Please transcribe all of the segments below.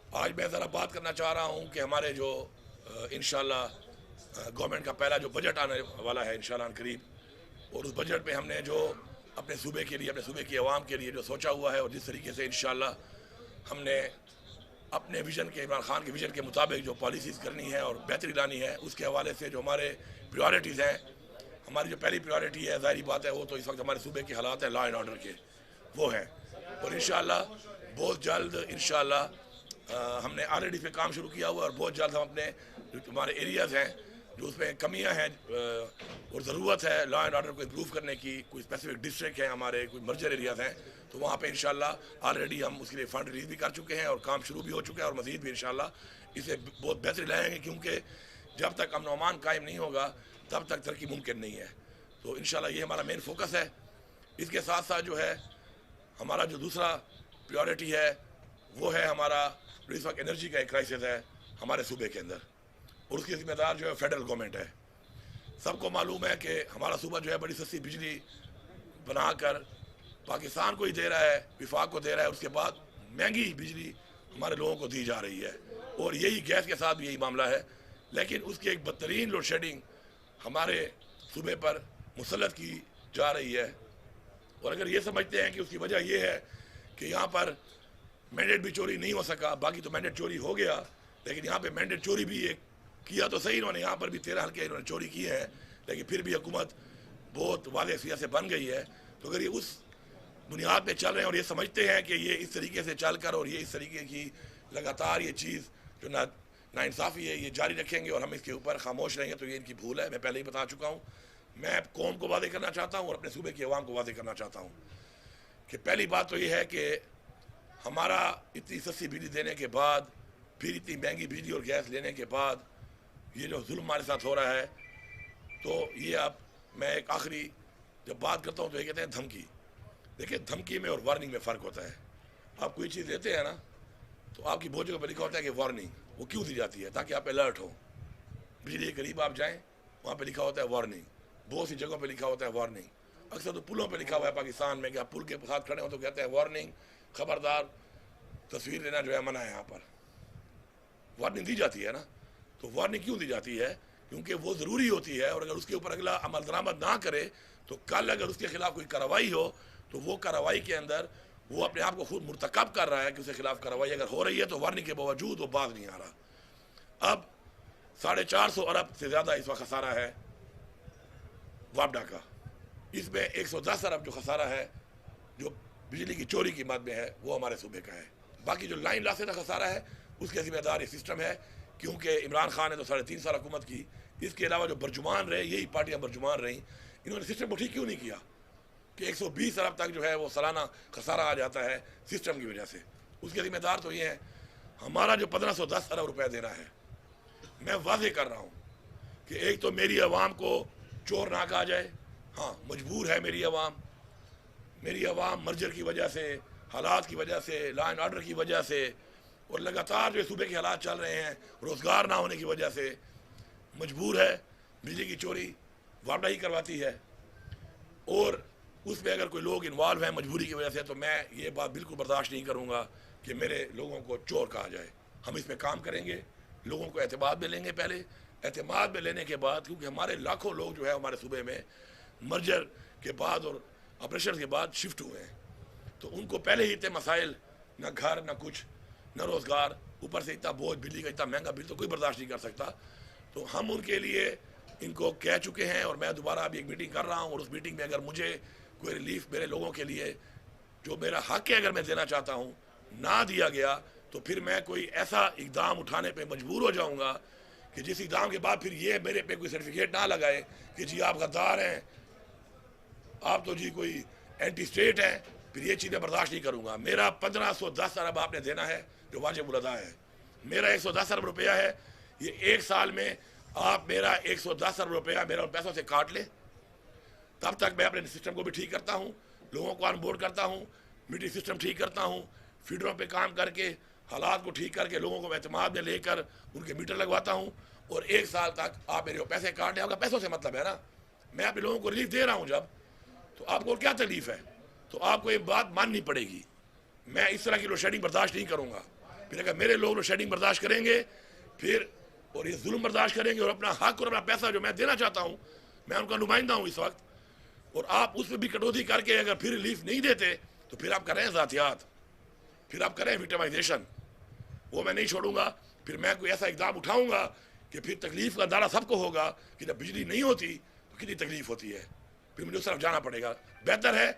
आज मैं ज़रा बात करना चाह रहा हूँ कि हमारे जो इंशाल्लाह गवर्नमेंट का पहला जो बजट आने वाला है इंशाल्लाह करीब, और उस बजट में हमने जो अपने सूबे के लिए, अपने सूबे की आवाम के लिए जो सोचा हुआ है और जिस तरीके से इंशाल्लाह हमने अपने विजन के, इमरान खान के विजन के मुताबिक जो पॉलिसीज़ करनी है और बेहतरी लानी है, उसके हवाले से जो हमारे प्रायोरिटीज़ हैं, हमारी जो पहली प्रायोरिटी है, ज़ाहिर बात है वो तो इस वक्त हमारे सूबे के हालात हैं लॉ एंड ऑर्डर के, वो हैं। और इंशाल्लाह बहुत जल्द इंशाल्लाह हमने ऑलरेडी इस पर काम शुरू किया हुआ और बहुत जल्द हम अपने जो हमारे एरियाज़ हैं जो उसमें कमियां हैं और ज़रूरत है लॉ एंड ऑर्डर को इम्प्रूव करने की, कोई स्पेसिफिक डिस्ट्रिक्ट हैं हमारे, कोई मर्जर एरियाज़ हैं, तो वहाँ पे इंशाल्लाह ऑलरेडी हम उसके लिए फ़ंड रिलीज़ भी कर चुके हैं और काम शुरू भी हो चुका है और मज़ीद भी इंशाल्लाह इसे बहुत बेहतरी लाएँगे, क्योंकि जब तक अमन अमान कायम नहीं होगा तब तक तरक्की मुमकिन नहीं है। तो इंशाल्लाह ये हमारा मेन फोकस है। इसके साथ साथ जो है हमारा जो दूसरा प्रायोरिटी है वो है हमारा इस वक्त एनर्जी का एक क्राइसिस है हमारे सूबे के अंदर, और उसकी जिम्मेदार जो है फेडरल गवर्नमेंट है। सबको मालूम है कि हमारा सूबा जो है बड़ी सस्ती बिजली बनाकर पाकिस्तान को ही दे रहा है, विफाक को दे रहा है, उसके बाद महंगी बिजली हमारे लोगों को दी जा रही है, और यही गैस के साथ भी यही मामला है। लेकिन उसकी एक बदतरीन लोड शेडिंग हमारे सूबे पर मुसल्लत की जा रही है, और अगर ये समझते हैं कि उसकी वजह यह है कि यहाँ पर मैंडेट भी चोरी नहीं हो सका, बाकी तो मैंडेट चोरी हो गया, लेकिन यहाँ पे मैंडेट चोरी भी एक किया तो सही इन्होंने, यहाँ पर भी 13 हल्के इन्होंने चोरी किए हैं, लेकिन फिर भी हुकूमत बहुत वादे सियासत से बन गई है। तो अगर ये उस बुनियाद पे चल रहे हैं और ये समझते हैं कि ये इस तरीके से चल कर और ये इस तरीके की लगातार ये चीज़ जो नाइंसाफ़ी है ये जारी रखेंगे और हम इसके ऊपर खामोश रहेंगे, तो ये इनकी भूल है। मैं पहले ही बता चुका हूँ। मैं कौम को वादे करना चाहता हूँ और अपने सूबे की आवाम को वादे करना चाहता हूँ कि पहली बात तो ये है कि हमारा इतनी सस्ती बिजली देने के बाद, फिर इतनी महंगी बिजली और गैस लेने के बाद ये जो जुल्म हमारे साथ हो रहा है, तो ये अब मैं एक आखिरी जब बात करता हूँ तो ये कहते हैं धमकी। देखिए, धमकी में और वार्निंग में फ़र्क होता है। आप कोई चीज़ लेते हैं ना, तो आपकी बहुत जगह पर लिखा होता है कि वार्निंग। वो क्यों दी जाती है? ताकि आप अलर्ट हो। बिजली के करीब आप जाएँ, वहाँ पर लिखा होता है वार्निंग। बहुत सी जगहों पर लिखा होता है वार्निंग। अक्सर तो पुलों पर लिखा हुआ है पाकिस्तान में कि आप पुल के साथ खड़े हो तो कहते हैं वार्निंग, खबरदार, तस्वीर लेना जो है मना है। यहाँ पर वार्निंग दी जाती है ना, तो वार्निंग क्यों दी जाती है? क्योंकि वो ज़रूरी होती है, और अगर उसके ऊपर अगला अमल दरामद ना करे तो कल अगर उसके खिलाफ कोई कार्रवाई हो तो वो कार्रवाई के अंदर वो अपने आप को खुद मुर्तकब कर रहा है कि उसके खिलाफ कार्रवाई अगर हो रही है तो वार्निंग के बावजूद वो बाज नहीं आ रहा। अब 450 अरब से ज़्यादा इस वक्त खसारा है वापडा का। इसमें 110 अरब जो खसारा है जो बिजली की चोरी की मद में है वो हमारे सूबे का है। बाकी जो लाइन लासे का खसारा है उसके जिम्मेदार ये सिस्टम है, क्योंकि इमरान खान ने तो 3.5 साल हुकूमत की। इसके अलावा जो बरजुमान रहे, यही पार्टियां बरजुमान रहीं, इन्होंने सिस्टम को ठीक क्यों नहीं किया कि 120 अरब तक जो है वो सालाना खसारा आ जाता है सिस्टम की वजह से। उसके जिम्मेदार तो ये हैं। हमारा जो 1510 अरब रुपये देना है, मैं वाजे कर रहा हूँ कि एक तो मेरी आवाम को चोर ना कहा जाए। हाँ, मजबूर है मेरी आवाम मर्जर की वजह से, हालात की वजह से, लॉ एंड ऑर्डर की वजह से, और लगातार जो सूबे के हालात चल रहे हैं रोज़गार ना होने की वजह से मजबूर है। बिजली की चोरी वापडा ही करवाती है, और उसमें अगर कोई लोग इन्वॉल्व हैं मजबूरी की वजह से, तो मैं ये बात बिल्कुल बर्दाश्त नहीं करूँगा कि मेरे लोगों को चोर कहा जाए। हम इस पर काम करेंगे, लोगों को एतमाद में लेंगे। पहले एतमाद में लेने के बाद, क्योंकि हमारे लाखों लोग जो है हमारे सूबे में मर्जर के बाद और ऑपरेशन के बाद शिफ्ट हुए हैं, तो उनको पहले ही इतने मसाइल, न घर न कुछ, न रोज़गार, ऊपर से इतना बोझ, बिजली का इतना महंगा बिल तो कोई बर्दाश्त नहीं कर सकता। तो हम उनके लिए इनको कह चुके हैं, और मैं दोबारा अभी एक मीटिंग कर रहा हूँ, और उस मीटिंग में अगर मुझे कोई रिलीफ मेरे लोगों के लिए जो मेरा हक है अगर मैं देना चाहता हूँ ना दिया गया, तो फिर मैं कोई ऐसा इकदाम उठाने पे मजबूर हो जाऊँगा कि जिस इकदाम के बाद फिर ये मेरे पे कोई सर्टिफिकेट ना लगाए कि जी आप गद्दार हैं, आप तो जी कोई एंटी स्टेट हैं। फिर ये चीज़ें बर्दाश्त नहीं करूँगा। मेरा 1510 अरब आपने देना है जो वाजिब उल अदा है। मेरा 110 अरब रुपया है। ये एक साल में आप मेरा 110 अरब रुपया मेरा उन पैसों से काट ले, तब तक मैं अपने सिस्टम को भी ठीक करता हूँ, लोगों को ऑनबोर्ड करता हूँ, मीटिंग सिस्टम ठीक करता हूँ, फीडरों पे काम करके हालात को ठीक करके लोगों को एतमाद में लेकर उनके मीटर लगवाता हूँ, और एक साल तक आप मेरे पैसे काट लें। आपका पैसों से मतलब है ना, मैं अपने लोगों को रिलीफ दे रहा हूँ जब, तो आपको क्या तकलीफ है? तो आपको ये बात माननी पड़ेगी। मैं इस तरह की लोड शेडिंग बर्दाश्त नहीं करूँगा। फिर अगर मेरे लोग शेडिंग बर्दाश्त करेंगे फिर और ये जुल्म बर्दाश्त करेंगे और अपना हक और अपना पैसा जो मैं देना चाहता हूँ, मैं उनका नुमाइंदा हूँ इस वक्त, और आप उसमें भी कटौती करके अगर फिर रिलीफ नहीं देते तो फिर आप कर रहे हैं ज़ातियात, फिर आप कर रहे हैं विक्टिमाइजेशन। वो मैं नहीं छोड़ूंगा। फिर मैं कोई ऐसा इकदाम उठाऊंगा कि फिर तकलीफ का अंदाज़ा सबको होगा कि जब बिजली नहीं होती तो कितनी तकलीफ होती है, फिर मुझे उस तरफ जाना पड़ेगा। बेहतर है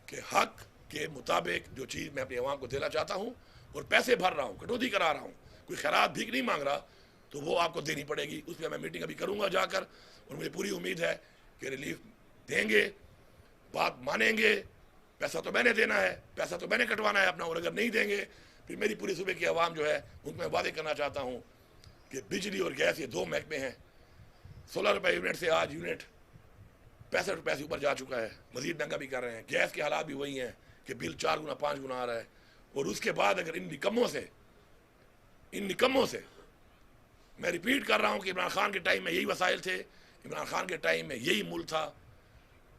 कि हक के मुताबिक जो चीज़ मैं अपनी आवाम को देना चाहता हूँ और पैसे भर रहा हूँ, कटौती करा रहा हूँ, कोई खैरात भीख नहीं मांग रहा, तो वो आपको देनी पड़ेगी। उस पर मैं मीटिंग अभी करूँगा जाकर, और मुझे पूरी उम्मीद है कि रिलीफ देंगे, बात मानेंगे। पैसा तो मैंने देना है, पैसा तो मैंने कटवाना है अपना, और अगर नहीं देंगे फिर मेरी पूरी सूबे की आवाम जो है उनको मैं वादे करना चाहता हूँ कि बिजली और गैस ये दो महकमे हैं। 16 रुपये यूनिट से आज यूनिट 65 रुपये से ऊपर जा चुका है, मजीद महंगा भी कर रहे हैं। गैस के हालात भी वही हैं कि बिल 4 गुना 5 गुना आ रहा है। और उसके बाद अगर इन निकम्मों से मैं रिपीट कर रहा हूँ कि इमरान खान के टाइम में यही वसाइल थे, इमरान खान के टाइम में यही मुल्क था।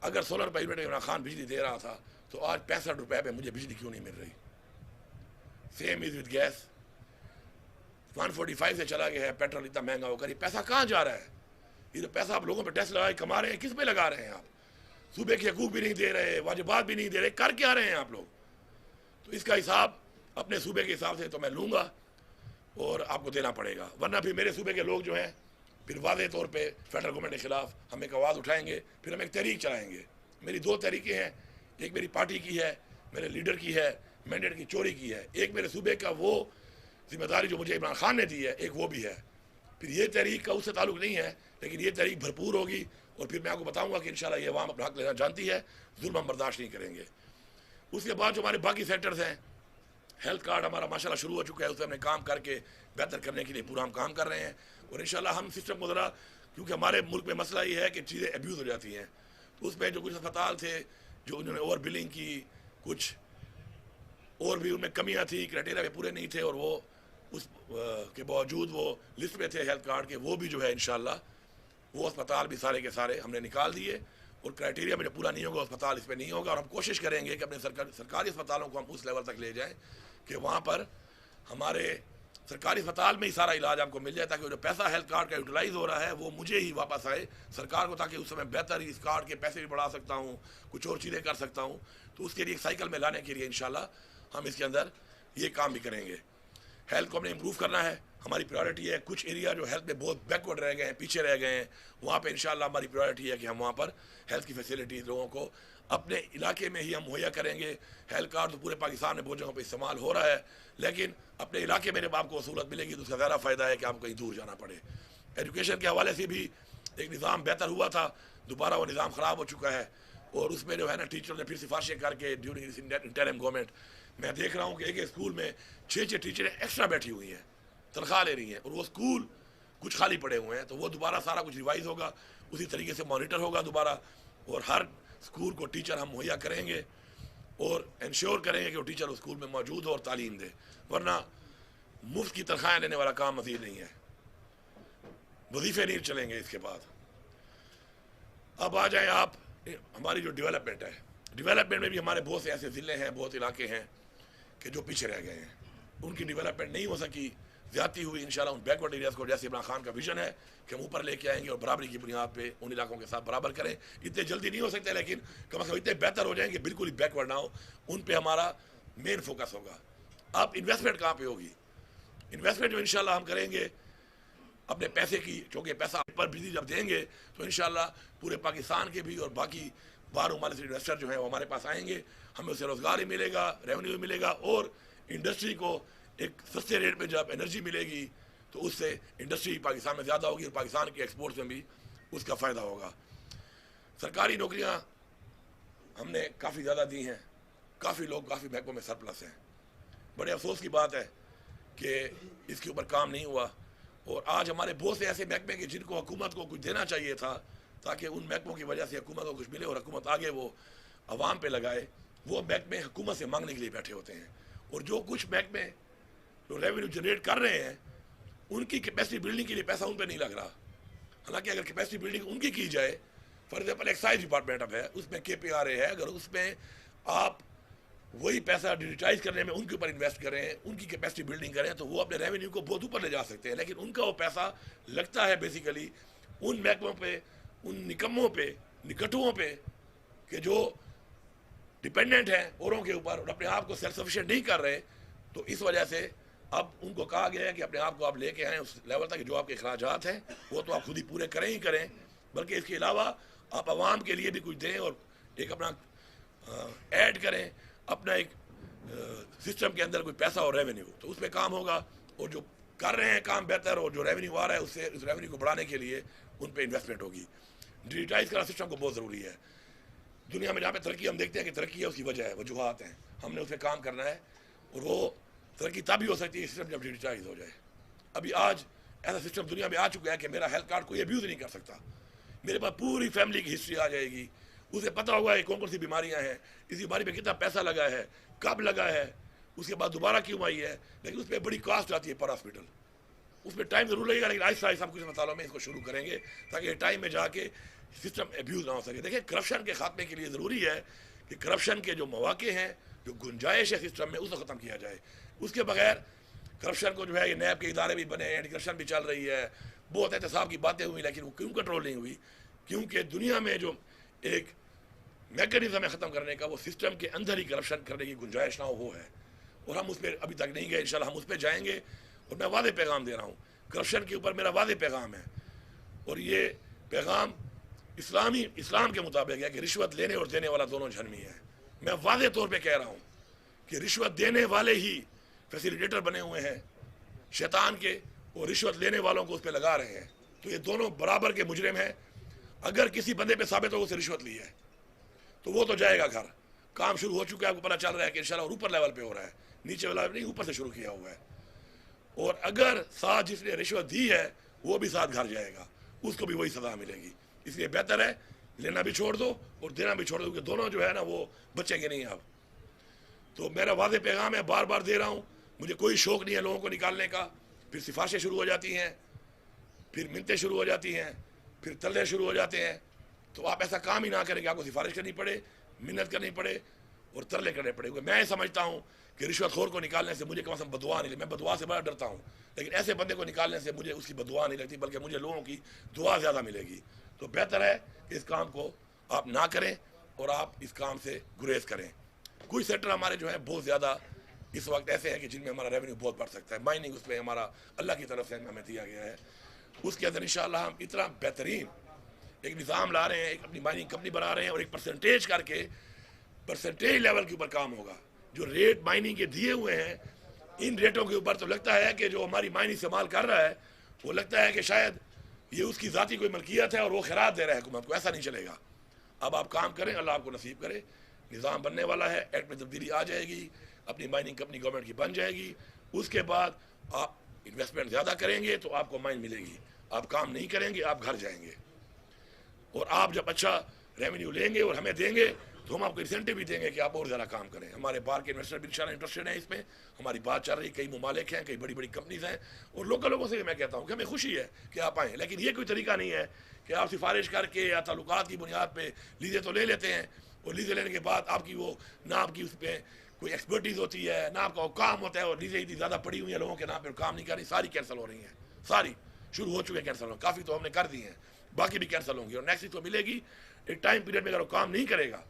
अगर 16 रुपये यूनिट इमरान खान बिजली दे रहा था तो आज 65 रुपये पे मुझे बिजली क्यों नहीं मिल रही। सेम इज विद गैस, 145 से चला गया है, पेट्रोल इतना महंगा होकर ये पैसा कहाँ जा रहा है। ये तो पैसा आप लोगों पे टैक्स लगा के कमा रहे हैं, किस पे लगा रहे हैं आप। सूबे के हकूक भी नहीं दे रहे, वाजिबात भी नहीं दे रहे, कर क्या रहे हैं आप लोग। तो इसका हिसाब अपने सूबे के हिसाब से तो मैं लूँगा और आपको देना पड़ेगा, वरना फिर मेरे सूबे के लोग जो हैं फिर वाज़ेह तौर पे फेडरल गवर्नमेंट के ख़िलाफ़ हम एक आवाज़ उठाएंगे, फिर हम एक तहरीक चलाएंगे। मेरी 2 तहरीकें हैं, एक मेरी पार्टी की है, मेरे लीडर की है, मैंडेट की चोरी की है। एक मेरे सूबे का वो जिम्मेदारी जो मुझे इमरान खान ने दी है, एक वो भी है। फिर ये तहरीक का उससे ताल्लुक़ नहीं है, लेकिन ये तहरीक भरपूर होगी और फिर मैं आपको बताऊँगा कि इंशाल्लाह ये अवाम अपना हक लेना जानती है, जुल्म हम बर्दाश्त नहीं करेंगे। उसके बाद जो हमारे बाकी सेक्टर्स हैं, हेल्थ कार्ड हमारा माशाल्लाह शुरू हो चुका है, उस पर हमने काम करके बेहतर करने के लिए पूरा हम काम कर रहे हैं। और इंशाल्लाह हम सिस्टम को ज़रा, क्योंकि हमारे मुल्क में मसला ये है कि चीज़ें अब्यूज़ हो जाती हैं, तो उसमें जो कुछ अस्पताल थे जो उन्होंने ओवर बिलिंग की, कुछ और भी उनमें कमियां थी, क्राइटेरिया भी पूरे नहीं थे, और वो उस के बावजूद वो लिस्ट में थे हेल्थ कार्ड के, वो भी जो है इंशाल्लाह वो अस्पताल भी सारे के सारे हमने निकाल दिए। और क्राइटेरिया में जो पूरा नहीं होगा अस्पताल इस पर नहीं होगा। और हम कोशिश करेंगे कि अपने सरकारी अस्पतालों को हम उस लेवल तक ले जाएँ कि वहाँ पर हमारे सरकारी अस्पताल में ही सारा इलाज आपको मिल जाए, ताकि जो पैसा हेल्थ कार्ड का यूटिलाइज हो रहा है वो मुझे ही वापस आए सरकार को, ताकि उस समय बेहतर इस कार्ड के पैसे भी बढ़ा सकता हूँ, कुछ और चीज़ें कर सकता हूँ। तो उसके लिए एक साइकिल में लाने के लिए इंशाल्लाह हम इसके अंदर ये काम भी करेंगे। हेल्थ को हमने इम्प्रूव करना है, हमारी प्रायोरिटी है। कुछ एरिया जो हेल्थ में बहुत बैकवर्ड रह गए हैं, पीछे रह गए हैं, वहाँ पे इंशाल्लाह हमारी प्रायोरिटी है कि हम वहाँ पर हेल्थ की फैसिलिटीज़ लोगों को अपने इलाके में ही हम मुहैया करेंगे। हेल्थ कार्ड तो पूरे पाकिस्तान में बहुत जगहों पर इस्तेमाल हो रहा है, लेकिन अपने इलाके में जब आपको सहूलत मिलेगी तो उसका ज़्यादा फ़ायदा है कि आपको कहीं दूर जाना पड़े। एजुकेशन के हवाले से भी एक निज़ाम बेहतर हुआ था, दोबारा वो निज़ाम ख़राब हो चुका है। और उसमें जो है ना, टीचरों ने फिर सिफारिशें करके ड्यूरिंग दिस इंटरिम गवर्नमेंट, मैं देख रहा हूँ कि एक स्कूल में 6 टीचरें एक्स्ट्रा बैठी हुई हैं, तनख्वाह ले रही हैं, और वो स्कूल कुछ खाली पड़े हुए हैं। तो वो दोबारा सारा कुछ रिवाइज़ होगा, उसी तरीके से मॉनिटर होगा दोबारा, और हर स्कूल को टीचर हम मुहैया करेंगे और इंश्योर करेंगे कि वो टीचर उस स्कूल में मौजूद हो और तालीम दे। वरना मुफ्त की तनख्वाहें लेने वाला काम मज़ीद नहीं है, वजीफे नहीं चलेंगे इसके बाद। अब आ जाएं आप, हमारी जो डेवलपमेंट है, डेवलपमेंट में भी हमारे बहुत से ऐसे ज़िले हैं, बहुत इलाके हैं कि जो पीछे रह गए हैं, उनकी डेवलपमेंट नहीं हो सकी, ज़्यादती हुई। इंशाल्लाह उन बैकवर्ड एरियाज़ को, जैसे इमरान खान का विजन है कि हम ऊपर लेके आएंगे और बराबरी की बुनियाद पे उन इलाकों के साथ बराबर करें। इतने जल्दी नहीं हो सकते, लेकिन कम से कम इतने बेहतर हो जाएंगे, बिल्कुल ही बैकवर्ड ना हो। उन पे हमारा मेन फोकस होगा। अब इन्वेस्टमेंट कहाँ पे होगी? इन्वेस्टमेंट जो इंशाल्लाह हम करेंगे अपने पैसे की, चूँकि पैसा पर बिजली जब देंगे तो इंशाल्लाह पूरे पाकिस्तान के भी और बाकी बाहर ममालिक से इन्वेस्टर जो है वो हमारे पास आएंगे, हमें उससे रोज़गार ही मिलेगा, रेवेन्यू भी मिलेगा, और इंडस्ट्री को एक सस्ते रेट में जब एनर्जी मिलेगी तो उससे इंडस्ट्री पाकिस्तान में ज़्यादा होगी और पाकिस्तान के एक्सपोर्ट्स में भी उसका फ़ायदा होगा। सरकारी नौकरियां हमने काफ़ी ज़्यादा दी हैं, काफ़ी लोग काफ़ी महकमों में सरप्लस हैं। बड़े अफसोस की बात है कि इसके ऊपर काम नहीं हुआ, और आज हमारे बहुत से ऐसे महकमे कि जिनको हुकूमत को कुछ देना चाहिए था, ताकि उन महकमों की वजह से हुकूमत को कुछ मिले और हुकूमत आगे वो आवाम पे लगाए, वो महकमे हुकूमत से मांगने के लिए बैठे होते हैं। और जो कुछ महकमे जो रेवेन्यू जनरेट कर रहे हैं, उनकी कैपेसिटी बिल्डिंग के लिए पैसा उन पर नहीं लग रहा। हालांकि अगर कैपेसिटी बिल्डिंग उनकी की जाए, फॉर एग्जाम्पल एक्साइज डिपार्टमेंट अब है, उसमें KPRA है, अगर उसमें आप वही पैसा डिजिटाइज करने में उनके ऊपर इन्वेस्ट करें, उनकी कैपेसिटी बिल्डिंग करें, तो वो अपने रेवेन्यू को बहुत ऊपर ले जा सकते हैं। लेकिन उनका वो पैसा लगता है बेसिकली उन महकमों पे, उन निकम्मों पे, निकटुओं पे कि जो डिपेंडेंट हैं औरों के ऊपर और अपने आप को सेल्फ सफिशिएंट नहीं कर रहे। तो इस वजह से अब उनको कहा गया है कि अपने आप को आप लेके आएँ उस लेवल तक जो आपके अखराजात हैं वो तो आप खुद ही पूरे करें ही करें, बल्कि इसके अलावा आप आवाम के लिए भी कुछ दें और एक अपना ऐड करें अपना एक सिस्टम के अंदर कोई पैसा और रेवेन्यू, तो उस पर काम होगा। और जो कर रहे हैं काम बेहतर और जो रेवेन्यू आ रहा है उससे उस रेवेन्यू को बढ़ाने के लिए उन पर इन्वेस्टमेंट होगी। डिजिटाइज करना सिस्टम को बहुत ज़रूरी है। दुनिया में जहाँ पे तरक्की हम देखते हैं कि तरक्की है उसकी वजह है, वजूहात हैं, हमने उस पर काम करना है। और वो तरक्की तभी हो सकती है सिस्टम जब डिजिटाइज हो जाए। अभी आज ऐसा सिस्टम दुनिया में आ चुका है कि मेरा हेल्थ कार्ड कोई अब्यूज़ नहीं कर सकता, मेरे पास पूरी फैमिली की हिस्ट्री आ जाएगी, उसे पता होगा कि कौन कौन सी बीमारियां हैं, इस बीमारी में कितना पैसा लगा है, कब लगा है, उसके बाद दोबारा क्यों आई है। लेकिन उस पर बड़ी कॉस्ट आती है पर हॉस्पिटल, उसमें टाइम जरूर लगेगा, लेकिन आहिस्ता आहिस्ता हम कुछ अस्पतालों में इसको शुरू करेंगे ताकि टाइम में जाके सिस्टम एब्यूज़ ना हो सके। देखिए करप्शन के खात्मे के लिए ज़रूरी है कि करप्शन के जो मौके हैं, जो गुंजाइश है सिस्टम में, उसको ख़त्म किया जाए। उसके बगैर करप्शन को जो है, ये नैब के इदारे भी बने, एंटी करप्शन भी चल रही है, बहुत एहतसाब की बातें हुई, लेकिन वो क्यों कंट्रोल नहीं हुई? क्योंकि दुनिया में जो एक मैकेनिज्म है ख़त्म करने का, वो सिस्टम के अंदर ही करप्शन करने की गुंजाइश ना हो वो है। और हम उस पर अभी तक नहीं गए, इंशाल्लाह हम उस पर जाएंगे। और मैं वादे पैगाम दे रहा हूँ, करप्शन के ऊपर मेरा वादे पैगाम है, और ये पैगाम इस्लाम के मुताबिक है कि रिश्वत लेने और देने वाला दोनों जहन्नमी है। मैं वादे तौर पे कह रहा हूँ कि रिश्वत देने वाले ही फैसिलिटेटर बने हुए हैं शैतान के, और रिश्वत लेने वालों को उस पर लगा रहे हैं। तो ये दोनों बराबर के मुजरिम हैं। अगर किसी बंदे पे साबित हो उसे रिश्वत ली है तो वो तो जाएगा घर, काम शुरू हो चुका है, आपको पता चल रहा है कि इंशाल्लाह ऊपर लेवल पे हो रहा है, नीचे वाला नहीं, ऊपर से शुरू किया हुआ है। और अगर साथ जिसने रिश्वत दी है वो भी साथ घर जाएगा, उसको भी वही सजा मिलेगी। इसलिए बेहतर है लेना भी छोड़ दो और देना भी छोड़ दो, क्योंकि दोनों जो है ना वो बचेंगे नहीं अब। तो मेरा वादे पैगाम है, बार बार दे रहा हूँ, मुझे कोई शौक़ नहीं है लोगों को निकालने का। फिर सिफारिशें शुरू हो जाती हैं, फिर मिन्नतें शुरू हो जाती हैं, फिर तल्ले शुरू हो जाते हैं। तो आप ऐसा काम ही ना करें कि आपको सिफारिश करनी पड़े, मिन्नत करनी पड़े और तरले करने पड़े। मैं समझता हूँ कि रिश्वतखोर को निकालने से मुझे कम से कम बदुआ नहीं लगती, मैं बदुआ से बड़ा डरता हूँ, लेकिन ऐसे बंदे को निकालने से मुझे उसकी बदुआ नहीं लगती, बल्कि मुझे लोगों की दुआ ज़्यादा मिलेगी। तो बेहतर है कि इस काम को आप ना करें और आप इस काम से गुरेज करें। कुछ सेक्टर हमारे जो है बहुत ज़्यादा इस वक्त ऐसे हैं कि जिनमें हमारा रेवेन्यू बहुत बढ़ सकता है। माइनिंग उसमें हमारा अल्लाह की तरफ से हमें दिया गया है, उसके अंदर इंशाअल्लाह हम इतना बेहतरीन एक निज़ाम ला रहे हैं, एक अपनी माइनिंग कंपनी बना रहे हैं और एक परसेंटेज करके परसेंटेज लेवल के ऊपर काम होगा। जो रेट माइनिंग के दिए हुए हैं, इन रेटों के ऊपर तो लगता है कि जो हमारी माइनिंग इस्तेमाल कर रहा है वो लगता है कि शायद ये उसकी ज़ाती कोई मलकियत है और वो खैरात दे रहा है हुकूमत को। ऐसा नहीं चलेगा। अब आप काम करें, अल्लाह आपको नसीब करे। निज़ाम बनने वाला है, एक्ट में तब्दीली आ जाएगी, अपनी माइनिंग कंपनी गवर्नमेंट की बन जाएगी। उसके बाद आप इन्वेस्टमेंट ज़्यादा करेंगे तो आपको माइन मिलेगी, आप काम नहीं करेंगे आप घर जाएंगे। और आप जब अच्छा रेवेन्यू लेंगे और हमें देंगे तो हम आपको इंसेंटिव भी देंगे कि आप और ज़्यादा काम करें। हमारे बाहर के इन्वेस्टर भी इंशाल्लाह इंटरेस्टेड हैं इसमें, हमारी बात चल रही, कई ममालिक हैं, कई बड़ी बड़ी कंपनीज हैं। और लोकल लोगों से मैं कहता हूँ कि हमें खुशी है कि आप आएँ, लेकिन ये कोई तरीका नहीं है कि आप सिफारिश करके या ताल्लुकात की बुनियाद पर लीज़ें तो ले लेते हैं और लीज़ें लेने के बाद आपकी वो ना आपकी उस पर कोई एक्सपर्टीज़ होती है ना आपका वो काम होता है, और लीज़ें इतनी ज़्यादा पड़ी हुई हैं लोगों के नाम पर, काम नहीं कर रही, सारी कैंसिल हो रही हैं, सारी शुरू हो चुके हैं कैंसिल हो, काफ़ी तो हमने कर दी हैं, बाकी भी कैंसिल होंगी। और नेक्स्ट तो मिलेगी एक टाइम पीरियड में, अगर वो काम नहीं करेगा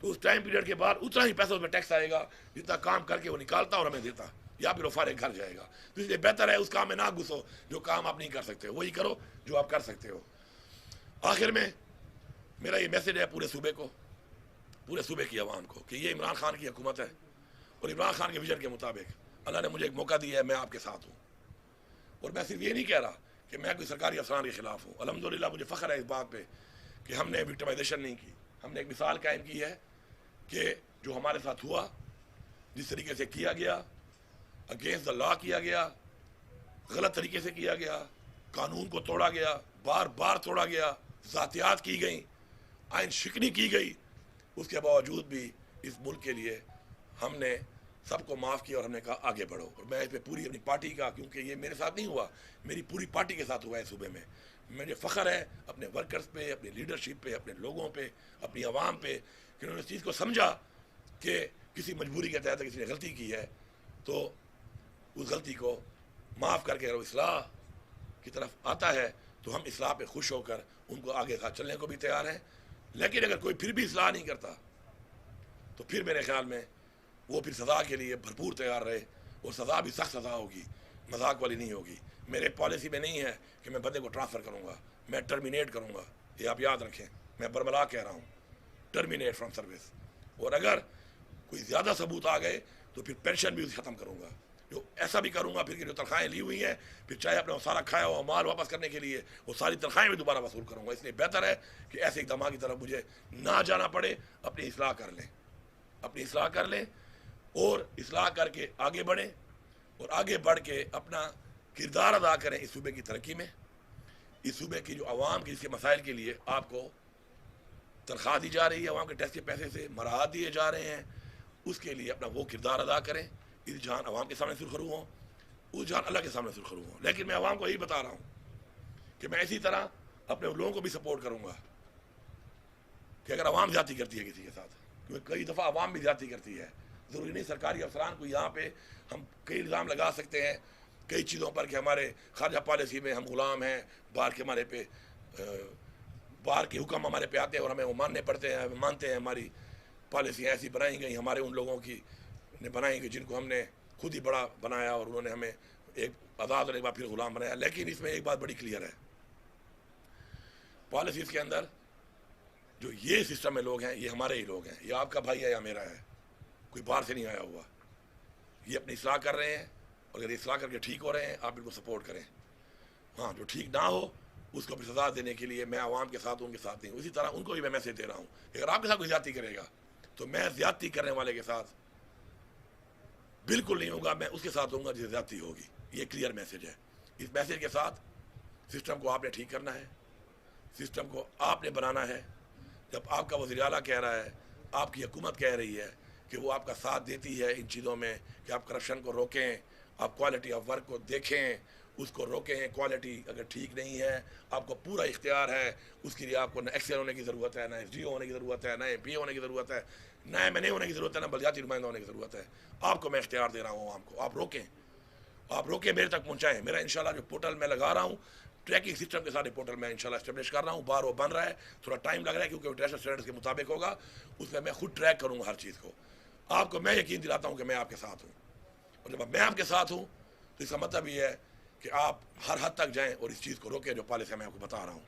तो उस टाइम पीरियड के बाद उतना ही पैसा उसमें टैक्स आएगा जितना काम करके वो निकालता और हमें देता, या फिर वो फारे घर जाएगा। तो इसलिए बेहतर है उस काम में ना घुसो जो काम आप नहीं कर सकते, वही करो जो आप कर सकते हो। आखिर में मेरा ये मैसेज है पूरे सूबे को, पूरे सूबे की आवाम को, कि ये इमरान खान की हुकूमत है और इमरान खान के विजन के मुताबिक अल्लाह ने मुझे एक मौका दिया है, मैं आपके साथ हूँ। और मैं सिर्फ ये नहीं कह रहा कि मैं कोई सरकारी अफसरान के ख़िलाफ़ हूँ। अल्हम्दुलिल्लाह मुझे फ़ख्र है इस बात पे कि हमने विक्टिमाइजेशन नहीं की, हमने एक मिसाल कायम की है कि जो हमारे साथ हुआ, जिस तरीके से किया गया, अगेंस्ट द लॉ किया गया, गलत तरीके से किया गया, कानून को तोड़ा गया, बार बार तोड़ा गया, ज़ातियात की गई, आइन शिकनी की गई, उसके बावजूद भी इस मुल्क के लिए हमने सबको माफ़ किया और हमने कहा आगे बढ़ो। और मैं इस पर पूरी अपनी पार्टी का, क्योंकि ये मेरे साथ नहीं हुआ, मेरी पूरी पार्टी के साथ हुआ है सूबे में, मुझे फ़ख्र है अपने वर्कर्स पे, अपनी लीडरशिप पे, अपने लोगों पे, अपनी आवाम पे, कि उन्होंने इस चीज़ को समझा कि किसी मजबूरी के तहत किसी ने गलती की है तो उस गलती को माफ़ करके अगर वो इस्लाह की तरफ आता है तो हम इस्लाह पे खुश होकर उनको आगे साथ चलने को भी तैयार हैं। लेकिन अगर कोई फिर भी इस्लाह नहीं करता तो फिर मेरे ख्याल में वो फिर सज़ा के लिए भरपूर तैयार रहे, और सज़ा भी सख्त सज़ा होगी, मजाक वाली नहीं होगी। मेरे पॉलिसी में नहीं है कि मैं बंदे को ट्रांसफ़र करूँगा, मैं टर्मिनेट करूँगा। ये आप याद रखें, मैं बरमला कह रहा हूँ, टर्मिनेट फ्रॉम सर्विस। और अगर कोई ज़्यादा सबूत आ गए तो फिर पेंशन भी ख़त्म करूँगा। जो ऐसा भी करूँगा फिर कि जो तनख्वाहें ली हुई हैं, फिर चाहे अपना सारा खाया हुआ माल वापस करने के लिए वो सारी तनख्वाहें भी दोबारा वसूल करूँगा। इसलिए बेहतर है कि ऐसे इक़दाम की तरफ मुझे ना जाना पड़े, अपनी इस्लाह कर लें, अपनी इस्लाह कर लें और इस्लाह करके आगे बढ़ें, और आगे बढ़ के अपना किरदार अदा करें इस सूबे की तरक्की में। इस सूबे की जो आवाम के इसके मसाइल के लिए आपको तनख्वाह दी जा रही है, आवाम के टैक्स के पैसे से मराहत दिए जा रहे हैं, उसके लिए अपना वो किरदार अदा करें। इस जान आवाम के सामने सुरखरू हों, उस जान अल्लाह के सामने सुरखरू हों। लेकिन मैं आवाम को यही बता रहा हूँ कि मैं इसी तरह अपने लोगों को भी सपोर्ट करूँगा कि अगर आवाम ज़्यादती करती है किसी के साथ, क्योंकि कई दफ़ा आवाम भी ज़्यादती करती है, ज़रूरी नहीं सरकारी अफसरान को यहाँ पे हम कई इल्ज़ाम लगा सकते हैं कई चीज़ों पर कि हमारे खारजा पॉलिसी में हम गुलाम हैं, बाहर के हमारे पे बाहर के हुक्म हमारे पे आते हैं और हमें वो मानने पड़ते हैं, हम मानते हैं हमारी पॉलिसियाँ ऐसी बनाई गई, हमारे उन लोगों की ने बनाई गई जिनको हमने खुद ही बड़ा बनाया और उन्होंने हमें एक आज़ाद और एक बार फिर गुलाम बनाया। लेकिन इसमें एक बात बड़ी क्लियर है, पॉलिसीज़ के अंदर जो ये सिस्टम में लोग हैं ये हमारे ही लोग हैं, ये आपका भाई है या मेरा है, कोई बाहर से नहीं आया हुआ। ये अपनी इस्लाह कर रहे हैं और अगर इस्लाह करके ठीक हो रहे हैं आप इनको सपोर्ट करें। हाँ, जो ठीक ना हो उसको भी सज़ा देने के लिए मैं आवाम के साथ उनके साथ नहीं हूँ। इसी तरह उनको भी मैं मैसेज दे रहा हूँ, अगर आपके साथ कोई ज़्यादती करेगा तो मैं ज़्यादती करने वाले के साथ बिल्कुल नहीं होगा, मैं उसके साथ होऊंगा जिसे ज़्यादती होगी। ये क्लियर मैसेज है। इस मैसेज के साथ सिस्टम को आपने ठीक करना है, सिस्टम को आपने बनाना है। जब आपका वज़ीर आला कह रहा है, आपकी हुकूमत कह रही है कि वो आपका साथ देती है इन चीज़ों में कि आप करप्शन को रोकें, आप क्वालिटी ऑफ वर्क को देखें, उसको रोकें। क्वालिटी अगर ठीक नहीं है आपको पूरा इख्तियार है, उसके लिए आपको न एक्सेल होने की ज़रूरत है, न SDO होने की ज़रूरत है, न MP होने की ज़रूरत है, न MNA होने की ज़रूरत है, न बलदियाती नुमाइंदा होने की ज़रूरत है। आपको मैं इख्तियार दे रहा हूँ आवाम को, आप रोकें, आप रोकें, मेरे तक पहुँचाएँ। मेरा इंशाल्लाह जो पोर्टल मैं लगा रहा हूँ, ट्रैकिंग सिस्टम के साथ पोर्टल मैं इंशाल्लाह एस्टेब्लिश कर रहा हूँ। बार वो बन रहा है, थोड़ा टाइम लग रहा है क्योंकि वो इंटरनेशनल स्टैंडर्ड्स के मुताबिक होगा। उसमें मैं खुद ट्रैक करूँगा हर चीज़ को। आपको मैं यकीन दिलाता हूँ कि मैं आपके साथ हूँ, और जब मैं आपके साथ हूँ तो इसका मतलब ये है कि आप हर हद तक जाएं और इस चीज़ को रोकें जो पॉलिसी मैं आपको बता रहा हूँ,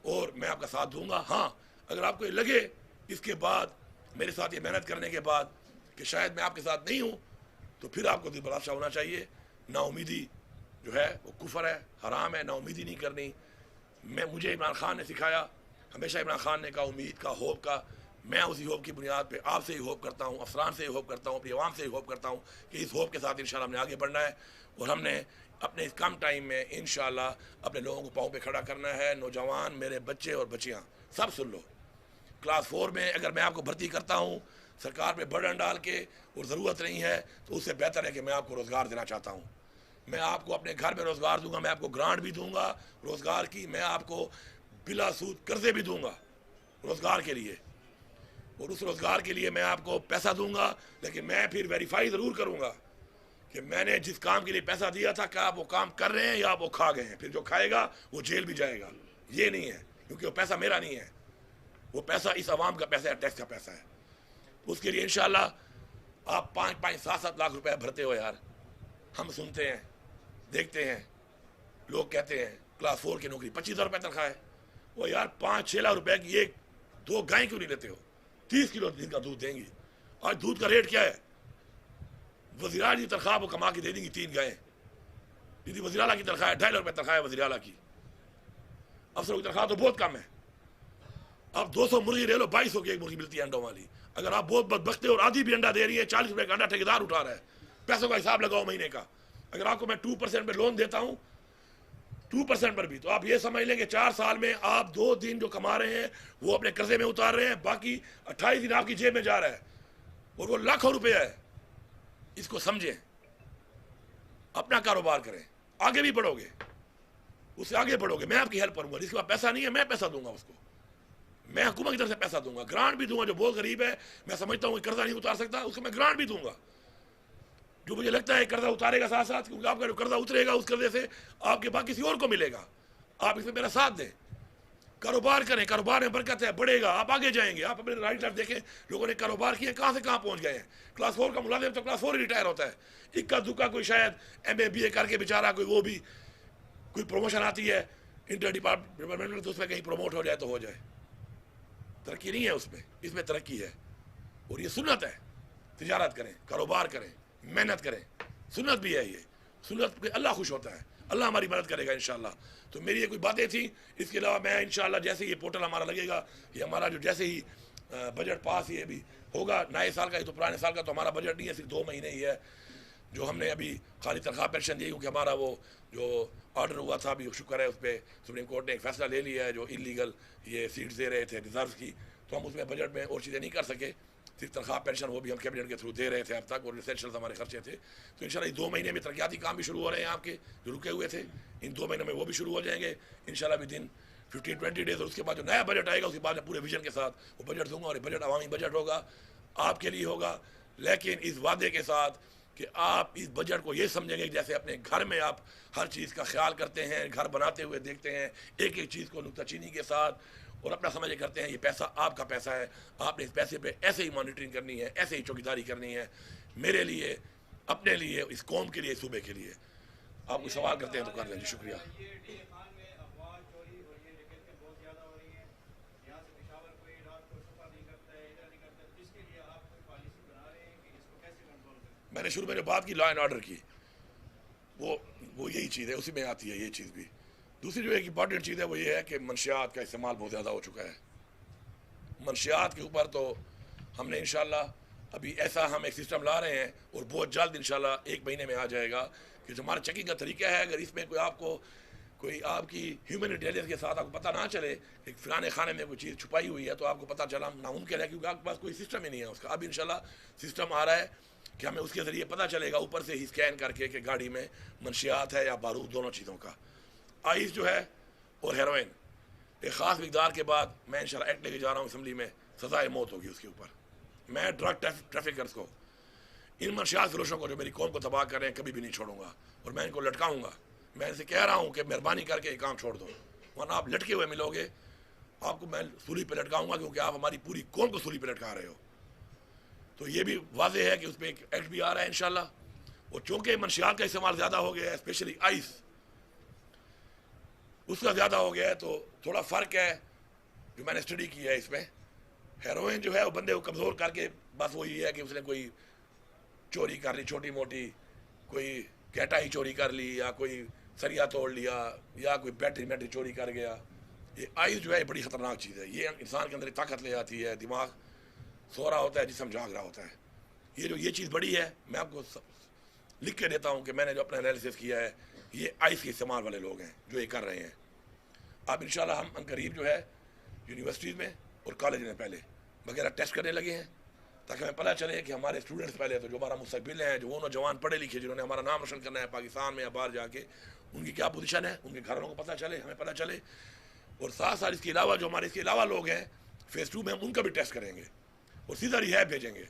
और मैं आपका साथ दूंगा। हाँ, अगर आपको ये लगे इसके बाद मेरे साथ ये मेहनत करने के बाद कि शायद मैं आपके साथ नहीं हूँ, तो फिर आपको दिल बर्दाश्त होना चाहिए। नाउमीदी जो है वो कुफर है, हराम है, नाउमीदी नहीं करनी। मुझे इमरान खान ने सिखाया, हमेशा इमरान खान ने कहा उम्मीद का, होप का। मैं उसी होप की बुनियाद पे आपसे ही होप करता हूँ, अफसरान से ही होप करता हूँ, अपनी आवाम से ही होप करता हूँ कि इस होप के साथ इंशाल्लाह हमने आगे बढ़ना है, और हमने अपने इस कम टाइम में इंशाल्लाह अपने लोगों को पाँव पे खड़ा करना है। नौजवान, मेरे बच्चे और बच्चियाँ सब सुन लो, क्लास 4 में अगर मैं आपको भर्ती करता हूँ सरकार पे बर्डन डाल के और ज़रूरत नहीं है, तो उससे बेहतर है कि मैं आपको रोज़गार देना चाहता हूँ। मैं आपको अपने घर में रोज़गार दूंगा, मैं आपको ग्रांट भी दूंगा रोज़गार की, मैं आपको बिला सूद कर्जे भी दूंगा रोज़गार के लिए, और उस रोज़गार के लिए मैं आपको पैसा दूंगा। लेकिन मैं फिर वेरीफाई ज़रूर करूंगा कि मैंने जिस काम के लिए पैसा दिया था क्या आप वो काम कर रहे हैं या आप वो खा गए हैं। फिर जो खाएगा वो जेल भी जाएगा। ये नहीं है, क्योंकि वो पैसा मेरा नहीं है, वो पैसा इस आवाम का पैसा है, टैक्स का पैसा है। उसके लिए इंशाल्लाह आप 5-5, 7-7 लाख रुपए भरते हो यार। हम सुनते हैं, देखते हैं, लोग कहते हैं क्लास 4 की नौकरी 25,000 रुपये तनख्वाह है। वो यार 5-6 लाख रुपए की एक 2 गाय क्यों नहीं लेते हो? 30 किलो दिन का दूध देंगी। आज दूध का रेट क्या है? वज़ीर की तनख्वाह वो कमा के दे देंगी 3 गायें। यदि वज़ीर आला की तनख्वाह है 2.5 लाख रुपये तनख्वाह है वज़ीर आला की, अफसरों की तनख्वाह तो बहुत कम है। अब 200 मुर्गी ले लो, 2200 की एक मुर्गी मिलती है अंडों वाली। अगर आप बहुत बदबख्ते और आधी भी अंडा दे रही है, 40 रुपये का अंडा ठेकेदार उठा रहा है। पैसों का हिसाब लगाओ महीने का। अगर आपको मैं 2% पे लोन देता हूँ, 2% पर भी, तो आप ये समझ लें कि 4 साल में आप 2 दिन जो कमा रहे हैं वो अपने कर्जे में उतार रहे हैं, बाकी 28 दिन आपकी जेब में जा रहा है, और वो लाखों रुपए है। इसको समझें, अपना कारोबार करें, आगे भी बढ़ोगे, उससे आगे बढ़ोगे, मैं आपकी हेल्प करूंगा। जिसके पास पैसा नहीं है मैं पैसा दूंगा उसको, मैं हुकूमत की तरफ से पैसा दूंगा, ग्रांट भी दूंगा। जो बहुत गरीब है, मैं समझता हूँ कर्जा नहीं उतार सकता, उसको मैं ग्रांट भी दूंगा। जो मुझे लगता है कर्जा उतारेगा साथ साथ, क्योंकि आपका जो कर्जा उतरेगा उस कर्जे से आपके पास किसी और को मिलेगा। आप इसमें मेरा साथ दें, कारोबार करें, कारोबार में बरकत है, बढ़ेगा, आप आगे जाएंगे। आप अपने राइट लेफ्ट देखें, लोगों ने कारोबार किए, कहाँ से कहाँ पहुँच गए हैं। क्लास 4 का मुलाजिम तो क्लास 4 ही रिटायर होता है, इक्का दुक्का कोई शायद MA BA करके बेचारा कोई वो भी कोई प्रमोशन आती है इंटर डिपार्टमेंट में, तो उसमें कहीं प्रमोट हो जाए तो हो जाए। तरक्की नहीं है उसमें, इसमें तरक्की है। और ये सुन्नत है, तिजारत करें, कारोबार करें, मेहनत करें, सुन्नत भी है ये। सुन्नत पे अल्लाह खुश होता है, अल्लाह हमारी मदद करेगा इंशाल्लाह। तो मेरी ये कोई बातें थी। इसके अलावा मैं इंशाल्लाह जैसे ये पोर्टल हमारा लगेगा, ये हमारा जो जैसे ही बजट पास ये भी होगा, नए साल का, ये तो पुराने साल का तो हमारा बजट नहीं है, सिर्फ 2 महीने ही है जो हमने अभी खाली तनख्वाह पेंशन दी, क्योंकि हमारा वो जो ऑर्डर हुआ था अभी शुक्र है उस पर सुप्रीम कोर्ट ने एक फैसला ले लिया है। जो इलीगल ये सीट्स दे रहे थे रिजर्व की, तो हम उसमें बजट में और चीज़ें नहीं कर सके, सिर्फ तनख्वाह पेंशन वो भी हम कैबिनेट के थ्रू दे रहे थे अब तक, और रिसेंशल्स हमारे खर्चे थे। तो इंशाल्लाह 2 महीने में तरक्याती काम भी शुरू हो रहे हैं आपके जो रुके हुए थे, इन 2 महीनों में वो भी शुरू हो जाएंगे इंशाल्लाह विदिन 15-20 डेज। और उसके बाद जो नया बजट आएगा उसके बाद मैं पूरे विजन के साथ वो बजट दूंगा, और ये बजट अवामी बजट होगा, आपके लिए होगा, लेकिन इस वादे के साथ कि आप इस बजट को ये समझेंगे कि जैसे अपने घर में आप हर चीज़ का ख्याल करते हैं, घर बनाते हुए देखते हैं एक एक चीज़ को नुक्ताचीनी के साथ, और अपना समझ करते हैं ये पैसा आपका पैसा है, आपने इस पैसे पे ऐसे ही मॉनिटरिंग करनी है, ऐसे ही चौकीदारी करनी है, मेरे लिए, अपने लिए, इस कौम के लिए, सूबे के लिए। आप कोई सवाल करते हैं तो कर लें जी। शुक्रिया। मैंने शुरू में जो बात की लॉ एंड ऑर्डर की, वो यही चीज़ है, उसी में आती है ये चीज़ भी। दूसरी जो एक इम्पॉर्टेंट चीज़ है वो ये है कि मनशियात का इस्तेमाल बहुत ज़्यादा हो चुका है। मनशियात के ऊपर तो हमने इंशाल्लाह अभी ऐसा हम एक सिस्टम ला रहे हैं, और बहुत जल्द इंशाल्लाह 1 महीने में आ जाएगा कि जो हमारा चेकिंग का तरीका है, अगर इसमें कोई आपकी ह्यूमन इंटेलिजेंस के साथ आपको पता ना चले कि फलाने खाने में कोई चीज़ छुपाई हुई है, तो आपको पता चला नामुमकिन है, क्योंकि आपके पास कोई सिस्टम ही नहीं है उसका। अब इंशाल्लाह सिस्टम आ रहा है कि हमें उसके ज़रिए पता चलेगा ऊपर से ही स्कैन करके कि गाड़ी में मनशियात है या बारूद, दोनों चीज़ों का। आइस जो है और हेरोइन, एक ख़ास मकदार के बाद मैं इंशाल्लाह एक्ट लेके जा रहा हूँ असम्बली में, सज़ाए मौत होगी उसके ऊपर। मैं ड्रग ट्रैफिकर्स को, इन मनशियात फरोशों को जो मेरी कौम को तबाह कर रहे हैं, कभी भी नहीं छोड़ूंगा, और मैं इनको लटकाऊंगा। मैं इनसे कह रहा हूँ कि मेहरबानी करके ये काम छोड़ दो, वरना आप लटके हुए मिलोगे, आपको मैं सूली पे लटकाऊंगा, क्योंकि आप हमारी पूरी कौम को सूली पे लटका रहे हो। तो ये भी वाज़ेह है कि उसमें एक एक्ट भी आ रहा है इंशाल्लाह। और चूँकि मनशियात का इस्तेमाल ज़्यादा हो गया है, स्पेशली आइस उसका ज़्यादा हो गया है, तो थोड़ा फ़र्क है जो मैंने स्टडी की है इसमें। हेरोइन जो है वो बंदे को कमज़ोर करके, बस वो ये है कि उसने कोई चोरी कर ली छोटी मोटी, कोई कैटा ही चोरी कर ली, या कोई सरिया तोड़ लिया, या कोई बैटरी चोरी कर गया। ये आइस जो है बड़ी ख़तरनाक चीज़ है, ये इंसान के अंदर ताकत ले आती है, दिमाग सो रहा होता है, जिस्म जाग रहा होता है। ये चीज़ बड़ी है, मैं आपको लिख के देता हूँ कि मैंने जो अपना एनालिसिस किया है, ये आइस के इस्तेमाल वाले लोग हैं जो ये कर रहे हैं। अब इंशाल्लाह हम अनकरीब जो है यूनिवर्सिटीज़ में और कॉलेज में पहले वगैरह टेस्ट करने लगे हैं, ताकि हमें पता चले कि हमारे स्टूडेंट्स पहले तो जो हमारा मुस्तकबिल हैं, जो वो नौजवान पढ़े लिखे जिन्होंने हमारा नाम रोशन करना है पाकिस्तान में या बाहर जाके, उनकी क्या पोजीशन है, उनके घर वालों को पता चले, हमें पता चले। और साथ साथ इसके अलावा जो हमारे इसके अलावा लोग हैं फेज़ 2 में, हम उनका भी टेस्ट करेंगे और सीधा रिहैब भेजेंगे,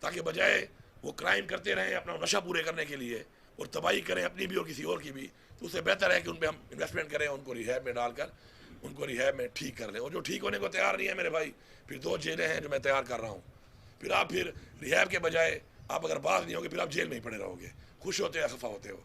ताकि बजाय वो क्राइम करते रहें अपना नशा पूरे करने के लिए और तबाही करें अपनी भी और किसी और की भी, तो उससे बेहतर है कि उन पर हम इन्वेस्टमेंट करें, उनको रिहैब में डालकर उनको रिहैब में ठीक कर लें। और जो ठीक होने को तैयार नहीं है मेरे भाई, फिर 2 जेलें हैं जो मैं तैयार कर रहा हूँ। फिर रिहैब के बजाय आप अगर बात नहीं होगी, फिर आप जेल में ही पड़े रहोगे, खुश होते हो या खफा होते हो।